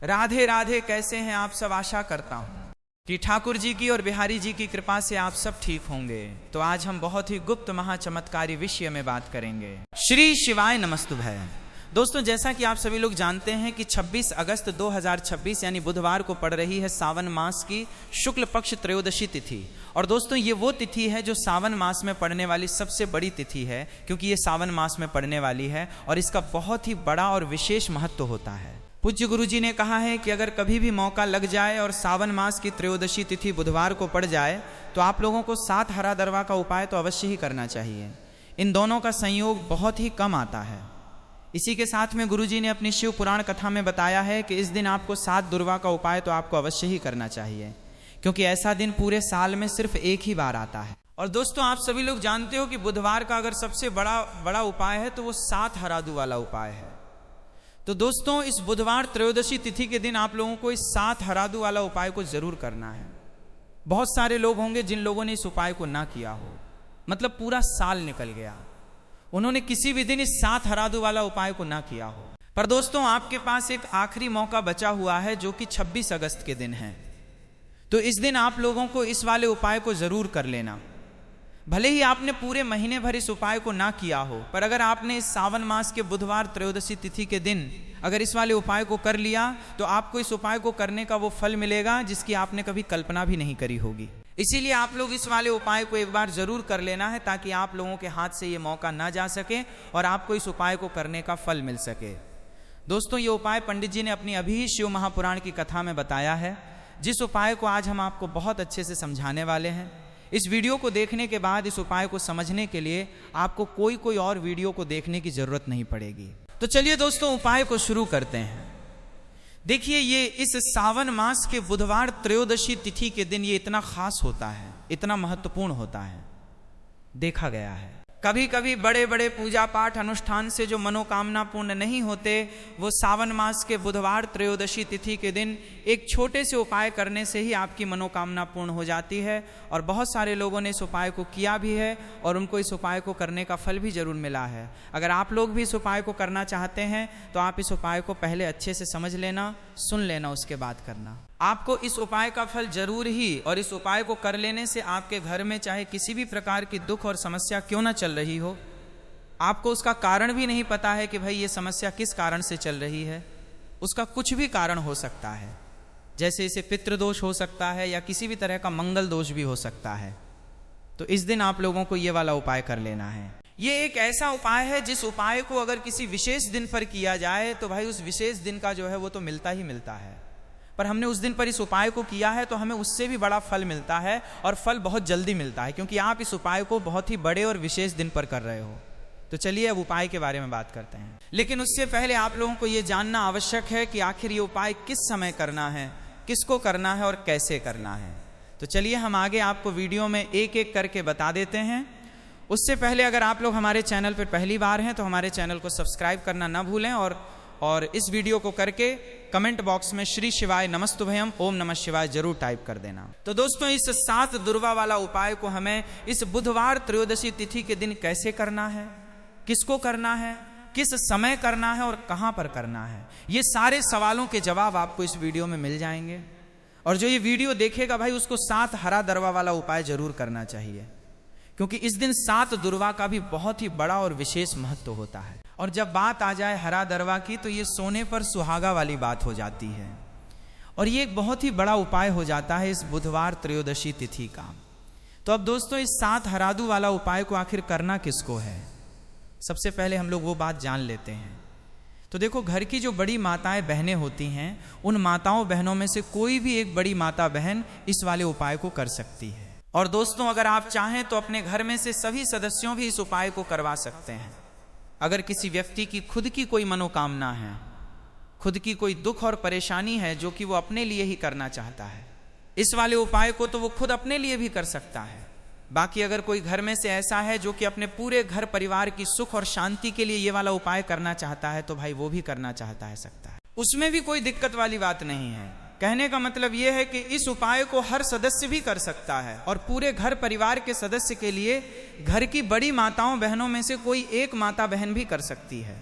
राधे राधे। कैसे हैं आप सब? आशा करता हूँ कि ठाकुर जी की और बिहारी जी की कृपा से आप सब ठीक होंगे। तो आज हम बहुत ही गुप्त महाचमत्कारी विषय में बात करेंगे। श्री शिवाय नमस्तुभ्य। दोस्तों, जैसा कि आप सभी लोग जानते हैं कि 26 अगस्त 2026 यानी बुधवार को पड़ रही है सावन मास की शुक्ल पक्ष त्रयोदशी तिथि। और दोस्तों, ये वो तिथि है जो सावन मास में पड़ने वाली सबसे बड़ी तिथि है, क्योंकि ये सावन मास में पड़ने वाली है और इसका बहुत ही बड़ा और विशेष महत्व होता है। पूज्य गुरु जी ने कहा है कि अगर कभी भी मौका लग जाए और सावन मास की त्रयोदशी तिथि बुधवार को पड़ जाए तो आप लोगों को 7 हरा दरवा का उपाय तो अवश्य ही करना चाहिए। इन दोनों का संयोग बहुत ही कम आता है। इसी के साथ में गुरु जी ने अपनी शिव पुराण कथा में बताया है कि इस दिन आपको 7 दुर्वा का उपाय तो आपको अवश्य ही करना चाहिए, क्योंकि ऐसा दिन पूरे साल में सिर्फ एक ही बार आता है। और दोस्तों, आप सभी लोग जानते हो कि बुधवार का अगर सबसे बड़ा उपाय है तो वो 7 हरादू वाला उपाय है। तो दोस्तों, इस बुधवार त्रयोदशी तिथि के दिन आप लोगों को इस 7 हरादू वाला उपाय को जरूर करना है। बहुत सारे लोग होंगे जिन लोगों ने इस उपाय को ना किया हो, मतलब पूरा साल निकल गया, उन्होंने किसी भी दिन इस 7 हरादू वाला उपाय को ना किया हो। पर दोस्तों, आपके पास एक आखिरी मौका बचा हुआ है जो कि 26 अगस्त के दिन है। तो इस दिन आप लोगों को इस वाले उपाय को जरूर कर लेना। भले ही आपने पूरे महीने भर इस उपाय को ना किया हो, पर अगर आपने इस सावन मास के बुधवार त्रयोदशी तिथि के दिन अगर इस वाले उपाय को कर लिया तो आपको इस उपाय को करने का वो फल मिलेगा जिसकी आपने कभी कल्पना भी नहीं करी होगी। इसीलिए आप लोग इस वाले उपाय को एक बार जरूर कर लेना है, ताकि आप लोगों के हाथ से ये मौका ना जा सके और आपको इस उपाय को करने का फल मिल सके। दोस्तों, ये उपाय पंडित जी ने अपनी अभी ही शिव महापुराण की कथा में बताया है, जिस उपाय को आज हम आपको बहुत अच्छे से समझाने वाले हैं। इस वीडियो को देखने के बाद इस उपाय को समझने के लिए आपको कोई और वीडियो को देखने की जरूरत नहीं पड़ेगी। तो चलिए दोस्तों, उपाय को शुरू करते हैं। देखिए, ये इस सावन मास के बुधवार त्रयोदशी तिथि के दिन ये इतना खास होता है, इतना महत्वपूर्ण होता है। देखा गया है कभी कभी बड़े बड़े पूजा पाठ अनुष्ठान से जो मनोकामना पूर्ण नहीं होते, वो सावन मास के बुधवार त्रयोदशी तिथि के दिन एक छोटे से उपाय करने से ही आपकी मनोकामना पूर्ण हो जाती है। और बहुत सारे लोगों ने इस उपाय को किया भी है और उनको इस उपाय को करने का फल भी जरूर मिला है। अगर आप लोग भी इस उपाय को करना चाहते हैं तो आप इस उपाय को पहले अच्छे से समझ लेना, सुन लेना, उसके बाद करना। आपको इस उपाय का फल जरूर ही, और इस उपाय को कर लेने से आपके घर में चाहे किसी भी प्रकार की दुख और समस्या क्यों ना चल रही हो, आपको उसका कारण भी नहीं पता है कि भाई ये समस्या किस कारण से चल रही है, उसका कुछ भी कारण हो सकता है। जैसे इसे पितृदोष हो सकता है या किसी भी तरह का मंगल दोष भी हो सकता है। तो इस दिन आप लोगों को ये वाला उपाय कर लेना है। ये एक ऐसा उपाय है जिस उपाय को अगर किसी विशेष दिन पर किया जाए तो भाई उस विशेष दिन का जो है वो तो मिलता ही मिलता है। पर हमने उस दिन पर इस उपाय को किया है तो हमें उससे भी बड़ा फल मिलता है, और फल बहुत जल्दी मिलता है, क्योंकि आप इस उपाय को बहुत ही बड़े और विशेष दिन पर कर रहे हो। तो चलिए अब उपाय के बारे में बात करते हैं। लेकिन उससे पहले आप लोगों को ये जानना आवश्यक है कि आखिर ये उपाय किस समय करना है, किसको करना है और कैसे करना है। तो चलिए हम आगे आपको वीडियो में एक एक करके बता देते हैं। उससे पहले अगर आप लोग हमारे चैनल पर पहली बार हैं तो हमारे चैनल को सब्सक्राइब करना ना भूलें, और इस वीडियो को करके कमेंट बॉक्स में श्री शिवाय नमस्तुभयम ओम नमः शिवाय जरूर टाइप कर देना। तो दोस्तों, इस 7 दुर्वा वाला उपाय को हमें इस बुधवार त्रयोदशी तिथि के दिन कैसे करना है, किसको करना है, किस समय करना है और कहां पर करना है, ये सारे सवालों के जवाब आपको इस वीडियो में मिल जाएंगे। और जो ये वीडियो देखेगा भाई, उसको 7 हरा दरवा वाला उपाय जरूर करना चाहिए, क्योंकि इस दिन 7 दुर्वा का भी बहुत ही बड़ा और विशेष महत्व होता है। और जब बात आ जाए हरा दरवा की तो ये सोने पर सुहागा वाली बात हो जाती है, और ये एक बहुत ही बड़ा उपाय हो जाता है इस बुधवार त्रयोदशी तिथि का। तो अब दोस्तों, इस 7 हरादू वाला उपाय को आखिर करना किसको है, सबसे पहले हम लोग वो बात जान लेते हैं। तो देखो, घर की जो बड़ी माताएं बहनें होती हैं, उन माताओं बहनों में से कोई भी एक बड़ी माता बहन इस वाले उपाय को कर सकती है। और दोस्तों, अगर आप चाहें तो अपने घर में से सभी सदस्यों भी इस उपाय को करवा सकते हैं। अगर किसी व्यक्ति की खुद की कोई मनोकामना है, खुद की कोई दुख और परेशानी है जो कि वो अपने लिए ही करना चाहता है, इस वाले उपाय को तो वो खुद अपने लिए भी कर सकता है। बाकी अगर कोई घर में से ऐसा है जो कि अपने पूरे घर परिवार की सुख और शांति के लिए ये वाला उपाय करना चाहता है, तो भाई वो भी करना चाहता है, सकता है, उसमें भी कोई दिक्कत वाली बात नहीं है। कहने का मतलब यह है कि इस उपाय को हर सदस्य भी कर सकता है, और पूरे घर परिवार के सदस्य के लिए घर की बड़ी माताओं बहनों में से कोई एक माता बहन भी कर सकती है।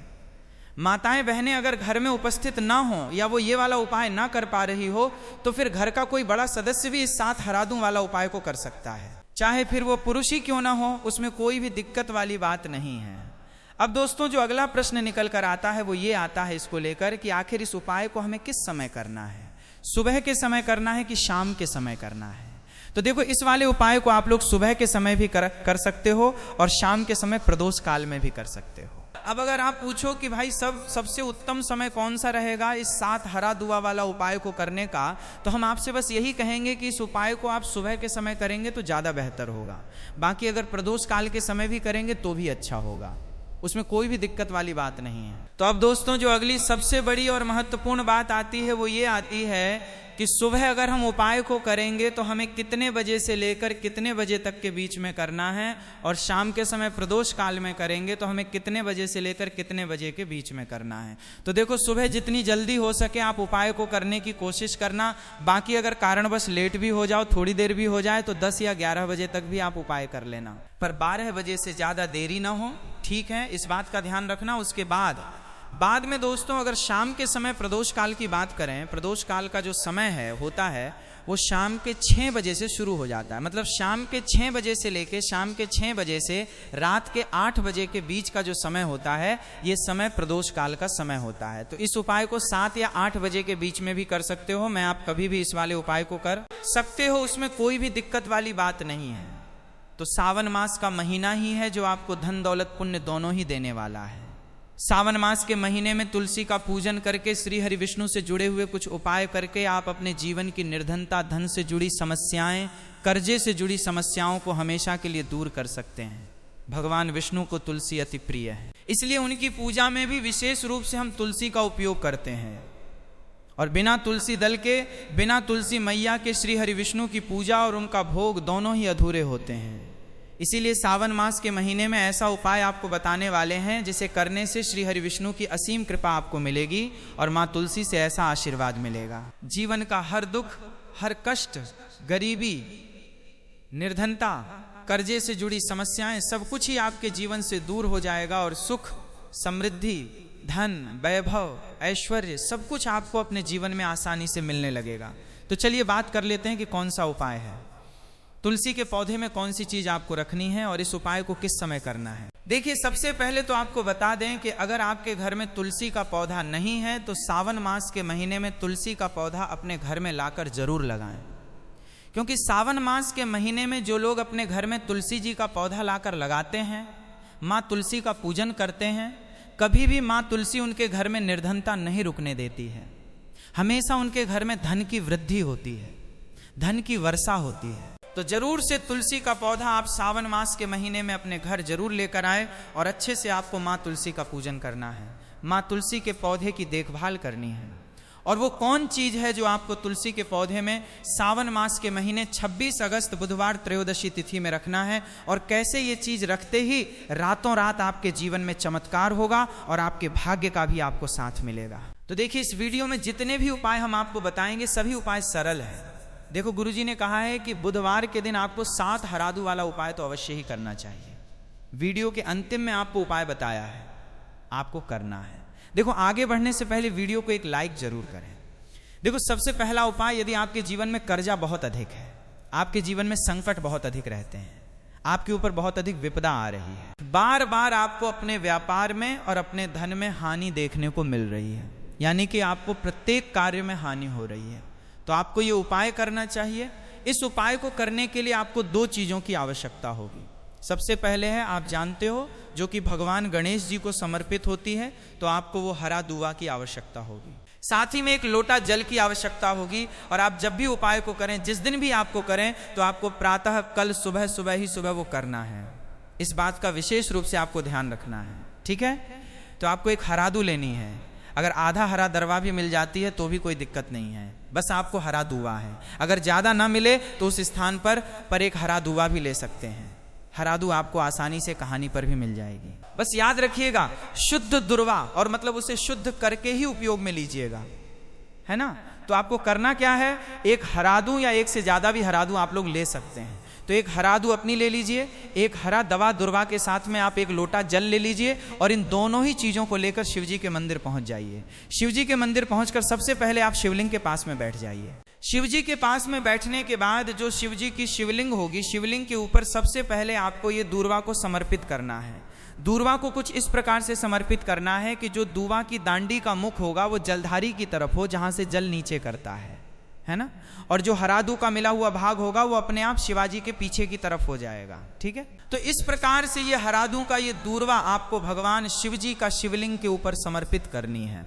माताएं बहनें अगर घर में उपस्थित ना हो या वो ये वाला उपाय ना कर पा रही हो तो फिर घर का कोई बड़ा सदस्य भी इस 7 हरा दूं वाला उपाय को कर सकता है, चाहे फिर वो पुरुष ही क्यों ना हो, उसमें कोई भी दिक्कत वाली बात नहीं है। अब दोस्तों जो अगला प्रश्न निकल कर आता है वो ये आता है इसको लेकर कि आखिर इस उपाय को हमें किस समय करना है, सुबह के समय करना है कि शाम के समय करना है। तो देखो इस वाले उपाय को आप लोग सुबह के समय भी कर सकते हो और शाम के समय प्रदोष काल में भी कर सकते हो। अब अगर आप पूछो कि भाई सबसे उत्तम समय कौन सा रहेगा इस 7 हरा दुआ वाला उपाय को करने का, तो हम आपसे बस यही कहेंगे कि इस उपाय को आप सुबह के समय करेंगे तो ज़्यादा बेहतर होगा। बाकी अगर प्रदोष काल के समय भी करेंगे तो भी अच्छा होगा, उसमें कोई भी दिक्कत वाली बात नहीं है। तो अब दोस्तों जो अगली सबसे बड़ी और महत्वपूर्ण बात आती है वो ये आती है कि सुबह अगर हम उपाय को करेंगे तो हमें कितने बजे से लेकर कितने बजे तक के बीच में करना है, और शाम के समय प्रदोष काल में करेंगे तो हमें कितने बजे से लेकर कितने बजे के बीच में करना है। तो देखो सुबह जितनी जल्दी हो सके आप उपाय को करने की कोशिश करना। बाकी अगर कारणवश लेट भी हो जाओ, थोड़ी देर भी हो जाए, तो 10 या 11 बजे तक भी आप उपाय कर लेना, पर 12 बजे से ज़्यादा देरी ना हो, ठीक है, इस बात का ध्यान रखना। उसके बाद में दोस्तों अगर शाम के समय प्रदोष काल की बात करें, प्रदोष काल का जो समय है होता है वो शाम के 6 बजे से शुरू हो जाता है। मतलब शाम के 6 बजे से लेके शाम के 6 बजे से रात के 8 बजे के बीच का जो समय होता है ये समय प्रदोष काल का समय होता है। तो इस उपाय को 7 या 8 बजे के बीच में भी कर सकते हो। मैं आप कभी भी इस वाले उपाय को कर सकते हो, उसमें कोई भी दिक्कत वाली बात नहीं है। तो सावन मास का महीना ही है जो आपको धन दौलत पुण्य दोनों ही देने वाला है। सावन मास के महीने में तुलसी का पूजन करके श्री हरि विष्णु से जुड़े हुए कुछ उपाय करके आप अपने जीवन की निर्धनता, धन से जुड़ी समस्याएं, कर्जे से जुड़ी समस्याओं को हमेशा के लिए दूर कर सकते हैं। भगवान विष्णु को तुलसी अति प्रिय है, इसलिए उनकी पूजा में भी विशेष रूप से हम तुलसी का उपयोग करते हैं। और बिना तुलसी दल के, बिना तुलसी मैया के श्री हरि विष्णु की पूजा और उनका भोग दोनों ही अधूरे होते हैं। इसीलिए सावन मास के महीने में ऐसा उपाय आपको बताने वाले हैं जिसे करने से श्री हरि विष्णु की असीम कृपा आपको मिलेगी और माँ तुलसी से ऐसा आशीर्वाद मिलेगा। जीवन का हर दुख, हर कष्ट, गरीबी, निर्धनता, कर्जे से जुड़ी समस्याएं, सब कुछ ही आपके जीवन से दूर हो जाएगा और सुख, समृद्धि, धन, वैभव, ऐश्वर्य सब कुछ आपको अपने जीवन में आसानी से मिलने लगेगा। तो चलिए बात कर लेते हैं कि कौन सा उपाय है, तुलसी के पौधे में कौन सी चीज आपको रखनी है और इस उपाय को किस समय करना है। देखिए सबसे पहले तो आपको बता दें कि अगर आपके घर में तुलसी का पौधा नहीं है तो सावन मास के महीने में तुलसी का पौधा अपने घर में लाकर जरूर लगाएं, क्योंकि सावन मास के महीने में जो लोग अपने घर में तुलसी जी का पौधा लाकर लगाते हैं, माँ तुलसी का पूजन करते हैं, कभी भी माँ तुलसी उनके घर में निर्धनता नहीं रुकने देती है। हमेशा उनके घर में धन की वृद्धि होती है, धन की वर्षा होती है। तो जरूर से तुलसी का पौधा आप सावन मास के महीने में अपने घर जरूर लेकर आए और अच्छे से आपको माँ तुलसी का पूजन करना है, माँ तुलसी के पौधे की देखभाल करनी है। और वो कौन चीज है जो आपको तुलसी के पौधे में सावन मास के महीने 26 अगस्त बुधवार त्रयोदशी तिथि में रखना है, और कैसे ये चीज रखते ही रातों रात आपके जीवन में चमत्कार होगा और आपके भाग्य का भी आपको साथ मिलेगा। तो देखिए इस वीडियो में जितने भी उपाय हम आपको बताएंगे सभी उपाय सरल है। देखो गुरुजी ने कहा है कि बुधवार के दिन आपको 7 हरादू वाला उपाय तो अवश्य ही करना चाहिए। वीडियो के अंतिम में आपको उपाय बताया है, आपको करना है। देखो आगे बढ़ने से पहले वीडियो को एक लाइक जरूर करें। देखो सबसे पहला उपाय, यदि आपके जीवन में कर्जा बहुत अधिक है, आपके जीवन में संकट बहुत अधिक रहते हैं, आपके ऊपर बहुत अधिक विपदा आ रही है, बार बार आपको अपने व्यापार में और अपने धन में हानि देखने को मिल रही है, यानी कि आपको प्रत्येक कार्य में हानि हो रही है, तो आपको ये उपाय करना चाहिए। इस उपाय को करने के लिए आपको 2 चीज़ों की आवश्यकता होगी। सबसे पहले है, आप जानते हो, जो कि भगवान गणेश जी को समर्पित होती है, तो आपको वो हरा दुआ की आवश्यकता होगी। साथ ही में एक लोटा जल की आवश्यकता होगी। और आप जब भी उपाय को करें, जिस दिन भी आपको करें, तो आपको प्रातः कल सुबह ही सुबह वो करना है। इस बात का विशेष रूप से आपको ध्यान रखना है, ठीक है। तो आपको एक हरादू लेनी है। अगर आधा हरा दरवा भी मिल जाती है तो भी कोई दिक्कत नहीं है, बस आपको हरा दुआ है। अगर ज़्यादा ना मिले तो उस स्थान पर एक हरा दुआ भी ले सकते हैं। हरादू आपको आसानी से कहानी पर भी मिल जाएगी। बस याद रखिएगा, शुद्ध दुर्वा, और मतलब उसे शुद्ध करके ही उपयोग में लीजिएगा, है ना। तो आपको करना क्या है, एक हरादू या एक से ज़्यादा भी हरादू आप लोग ले सकते हैं। तो एक हरादू अपनी ले लीजिए, एक हरा दवा दुर्वा के साथ में आप एक लोटा जल ले लीजिए और इन दोनों ही चीज़ों को लेकर शिवजी के मंदिर पहुंच जाइए। शिवजी के मंदिर पहुंचकर सबसे पहले आप शिवलिंग के पास में बैठ जाइए। शिवजी के पास में बैठने के बाद जो शिवजी की शिवलिंग होगी, शिवलिंग के ऊपर सबसे पहले आपको ये दूर्वा को समर्पित करना है। दूर्वा को कुछ इस प्रकार से समर्पित करना है कि जो दूर्वा की दांडी का मुख होगा वो जलधारी की तरफ हो, जहाँ से जल नीचे करता है ना। और जो हरादू का मिला हुआ भाग होगा वो अपने आप शिवाजी के पीछे की तरफ हो जाएगा, ठीक है। तो इस प्रकार से ये हरादू का ये दूर्वा आपको भगवान शिवजी का शिवलिंग के ऊपर समर्पित करनी है।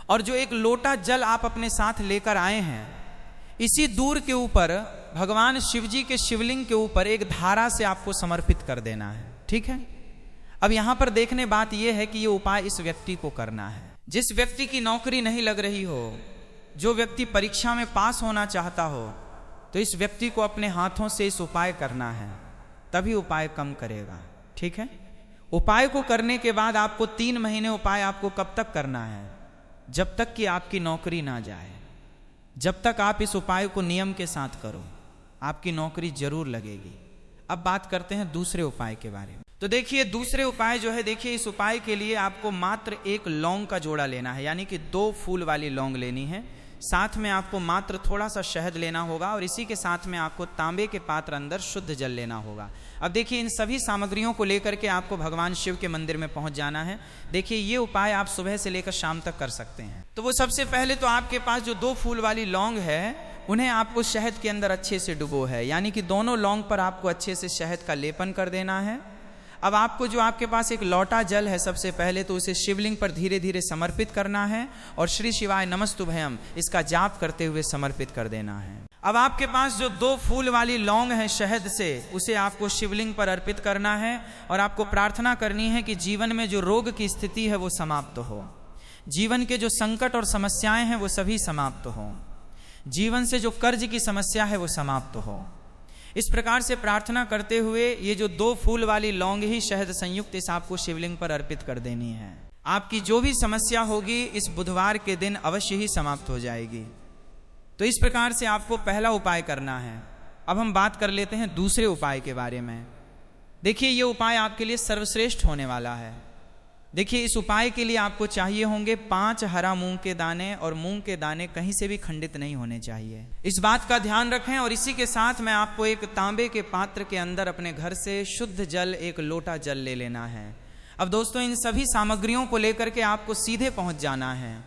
और जो एक लोटा जल आप अपने साथ लेकर आए हैं, इसी दूर के ऊपर भगवान शिवजी के शिवलिंग के ऊपर एक धारा से आपको समर्पित कर देना है, ठीक है। अब यहां पर देखने बात यह है कि ये उपाय इस व्यक्ति को करना है। जिस व्यक्ति की नौकरी नहीं लग रही हो, जो व्यक्ति परीक्षा में पास होना चाहता हो, तो इस व्यक्ति को अपने हाथों से इस उपाय करना है, तभी उपाय कम करेगा, ठीक है। उपाय को करने के बाद आपको 3 महीने उपाय आपको कब तक करना है? जब तक कि आपकी नौकरी ना जाए। जब तक आप इस उपाय को नियम के साथ करो, आपकी नौकरी जरूर लगेगी। अब बात करते हैं दूसरे उपाय के बारे में। तो देखिए दूसरे उपाय जो है, देखिए इस उपाय के लिए आपको मात्र एक लौंग का जोड़ा लेना है, यानी कि 2 फूल वाली लौंग लेनी है। साथ में आपको मात्र थोड़ा सा शहद लेना होगा और इसी के साथ में आपको तांबे के पात्र अंदर शुद्ध जल लेना होगा। अब देखिए इन सभी सामग्रियों को लेकर के आपको भगवान शिव के मंदिर में पहुंच जाना है। देखिए ये उपाय आप सुबह से लेकर शाम तक कर सकते हैं। तो वो सबसे पहले तो आपके पास जो 2 फूल वाली लौंग है, उन्हें आपको शहद के अंदर अच्छे से डुबो है, यानी कि दोनों लौंग पर आपको अच्छे से शहद का लेपन कर देना है। अब आपको जो आपके पास एक लोटा जल है, सबसे पहले तो उसे शिवलिंग पर धीरे धीरे समर्पित करना है और श्री शिवाय नमस्तुभयम इसका जाप करते हुए समर्पित कर देना है। अब आपके पास जो 2 फूल वाली लौंग है शहद से, उसे आपको शिवलिंग पर अर्पित करना है और आपको प्रार्थना करनी है कि जीवन में जो रोग की स्थिति है वो समाप्त हो, जीवन के जो संकट और समस्याएं हैं वो सभी समाप्त हो, जीवन से जो कर्ज की समस्या है वो समाप्त हो। इस प्रकार से प्रार्थना करते हुए ये जो 2 फूल वाली लौंग ही शहद संयुक्त इस आपको शिवलिंग पर अर्पित कर देनी है। आपकी जो भी समस्या होगी इस बुधवार के दिन अवश्य ही समाप्त हो जाएगी। तो इस प्रकार से आपको पहला उपाय करना है। अब हम बात कर लेते हैं दूसरे उपाय के बारे में। देखिए ये उपाय आपके लिए सर्वश्रेष्ठ होने वाला है। देखिए इस उपाय के लिए आपको चाहिए होंगे 5 हरा मूंग के दाने, और मूंग के दाने कहीं से भी खंडित नहीं होने चाहिए। इस बात का ध्यान रखें। और इसी के साथ में आपको एक तांबे के पात्र के अंदर अपने घर से शुद्ध जल, एक लोटा जल ले लेना है। अब दोस्तों इन सभी सामग्रियों को लेकर के आपको सीधे पहुंच जाना है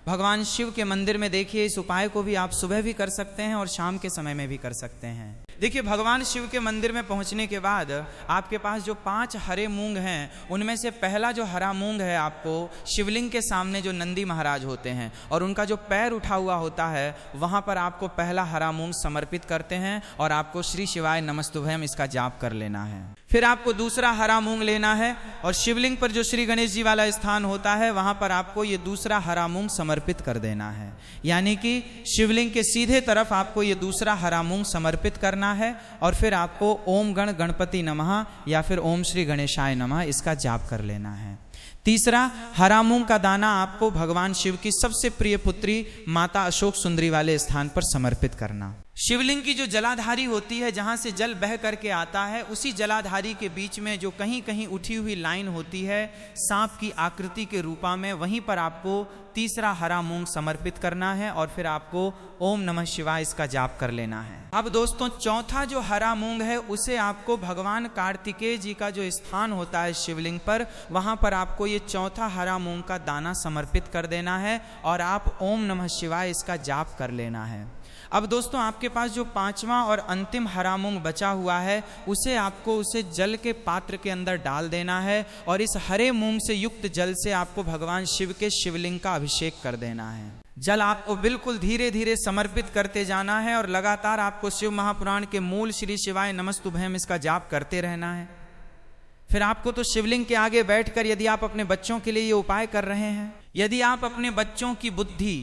भगवान शिव के मंदिर में। देखिए इस उपाय को भी आप सुबह भी कर सकते हैं और शाम के समय में भी कर सकते हैं। देखिए भगवान शिव के मंदिर में पहुंचने के बाद आपके पास जो 5 हरे मूंग हैं, उनमें से पहला जो हरा मूंग है, आपको शिवलिंग के सामने जो नंदी महाराज होते हैं और उनका जो पैर उठा हुआ होता है, वहां पर आपको पहला हरा मूंग समर्पित करते हैं और आपको श्री शिवाय नमस्तुभयम इसका जाप कर लेना है। फिर आपको दूसरा हरा मूंग लेना है और शिवलिंग पर जो श्री गणेश जी वाला स्थान होता है, वहां पर आपको ये दूसरा हरा मूंग समर्पित कर देना है, यानी कि शिवलिंग के सीधे तरफ आपको ये दूसरा हरा मूंग समर्पित करना है। और फिर आपको ओम गण गणपति नमः या फिर ओम श्री गणेशाय नमः इसका जाप कर लेना है। तीसरा हरा मूंग का दाना आपको भगवान शिव की सबसे प्रिय पुत्री माता अशोक सुंदरी वाले स्थान पर समर्पित करना। शिवलिंग की जो जलाधारी होती है, जहां से जल बह करके आता है, उसी जलाधारी के बीच में जो कहीं कहीं उठी हुई लाइन होती है सांप की आकृति के रूपा में, वहीं पर आपको तीसरा हरा मूंग समर्पित करना है और फिर आपको ओम नमः शिवाय इसका जाप कर लेना है। अब दोस्तों चौथा जो हरा मूंग है, उसे आपको भगवान कार्तिकेय जी का जो स्थान होता है शिवलिंग पर, वहां पर आपको ये चौथा हरा मूंग का दाना समर्पित कर देना है और आप ओम नमः शिवाय इसका जाप कर लेना है। अब दोस्तों आपके पास जो 5वां और अंतिम हरा मूंग बचा हुआ है, उसे आपको उसे जल के पात्र के अंदर डाल देना है और इस हरे मूंग से युक्त जल से आपको भगवान शिव के शिवलिंग का अभिषेक कर देना है। जल आपको बिल्कुल धीरे धीरे समर्पित करते जाना है और लगातार आपको शिव महापुराण के मूल श्री शिवाय नमस्तुभयम इसका जाप करते रहना है। फिर आपको तो शिवलिंग के आगे बैठकर, यदि आप अपने बच्चों के लिए ये उपाय कर रहे हैं, यदि आप अपने बच्चों की बुद्धि,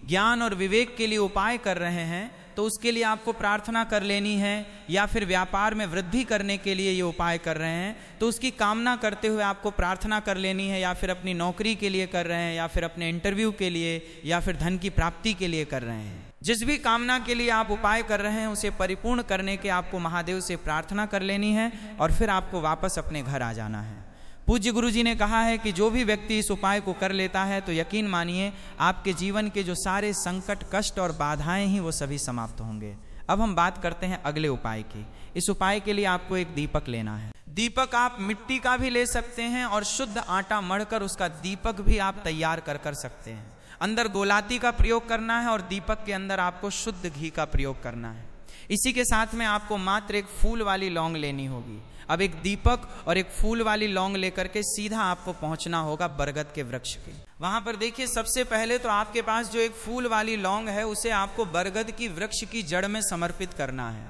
ज्ञान और विवेक के लिए उपाय कर रहे हैं, तो उसके लिए आपको प्रार्थना कर लेनी है। या फिर व्यापार में वृद्धि करने के लिए ये उपाय कर रहे हैं, तो उसकी कामना करते हुए आपको प्रार्थना कर लेनी है। या फिर अपनी नौकरी के लिए कर रहे हैं, या फिर अपने इंटरव्यू के लिए, या फिर धन की प्राप्ति के लिए कर रहे हैं। जिस भी कामना के लिए आप उपाय कर रहे हैं उसे परिपूर्ण करने के आपको महादेव से प्रार्थना कर लेनी है और फिर आपको वापस अपने घर आ जाना है। पूज्य गुरु जी ने कहा है कि जो भी व्यक्ति इस उपाय को कर लेता है तो यकीन मानिए आपके जीवन के जो सारे संकट, कष्ट और बाधाएं ही वो सभी समाप्त होंगे। अब हम बात करते हैं अगले उपाय की। इस उपाय के लिए आपको एक दीपक लेना है। दीपक आप मिट्टी का भी ले सकते हैं और शुद्ध आटा मढ़कर उसका दीपक भी आप तैयार कर सकते हैं। अंदर गोलाती का प्रयोग करना है और दीपक के अंदर आपको शुद्ध घी का प्रयोग करना है। इसी के साथ में आपको मात्र एक फूल वाली लौंग लेनी होगी। अब एक दीपक और एक फूल वाली लौंग लेकर के सीधा आपको पहुंचना होगा बरगद के वृक्ष के। वहां पर देखिए, सबसे पहले तो आपके पास जो एक फूल वाली लौंग है उसे आपको बरगद की वृक्ष की जड़ में समर्पित करना है।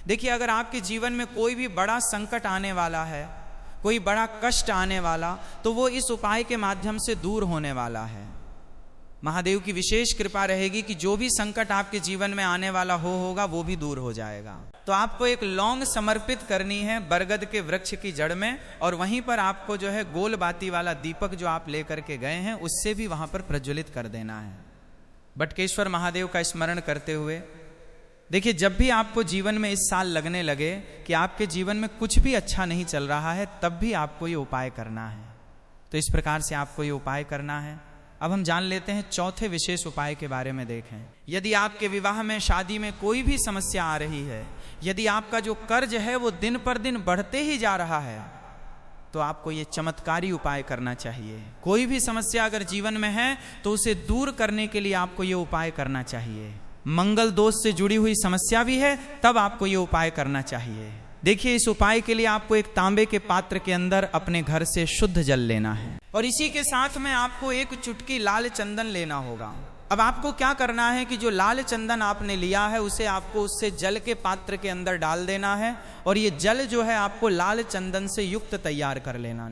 देखिए, अगर आपके जीवन में कोई भी बड़ा संकट आने वाला है, कोई बड़ा कष्ट आने वाला, तो वो इस उपाय के माध्यम से दूर होने वाला है। महादेव की विशेष कृपा रहेगी कि जो भी संकट आपके जीवन में आने वाला होगा वो भी दूर हो जाएगा। तो आपको एक लौंग समर्पित करनी है बरगद के वृक्ष की जड़ में, और वहीं पर आपको जो है गोल बाती वाला दीपक जो आप लेकर के गए हैं उससे भी वहां पर प्रज्वलित कर देना है। बटकेश्वर महादेव का स्मरण करते हुए देखिए, जब भी आपको जीवन में इस साल लगने लगे कि आपके जीवन में कुछ भी अच्छा नहीं चल रहा है, तब भी आपको ये उपाय करना है। तो इस प्रकार से आपको ये उपाय करना है। अब हम जान लेते हैं चौथे विशेष उपाय के बारे में। देखें, यदि आपके विवाह में, शादी में कोई भी समस्या आ रही है, यदि आपका जो कर्ज है वो दिन पर दिन बढ़ते ही जा रहा है, तो आपको ये चमत्कारी उपाय करना चाहिए। कोई भी समस्या अगर जीवन में है तो उसे दूर करने के लिए आपको ये उपाय करना चाहिए। मंगल दोष से जुड़ी हुई समस्या भी है तब आपको ये उपाय करना चाहिए। देखिए, इस उपाय के लिए आपको एक तांबे के पात्र के अंदर अपने घर से शुद्ध जल लेना है और इसी के साथ में आपको एक चुटकी लाल चंदन लेना होगा। अब आपको क्या करना है कि जो लाल चंदन आपने लिया है उसे आपको उससे जल के पात्र के अंदर डाल देना है और ये जल जो है आपको लाल चंदन से युक्त तैयार कर लेना है।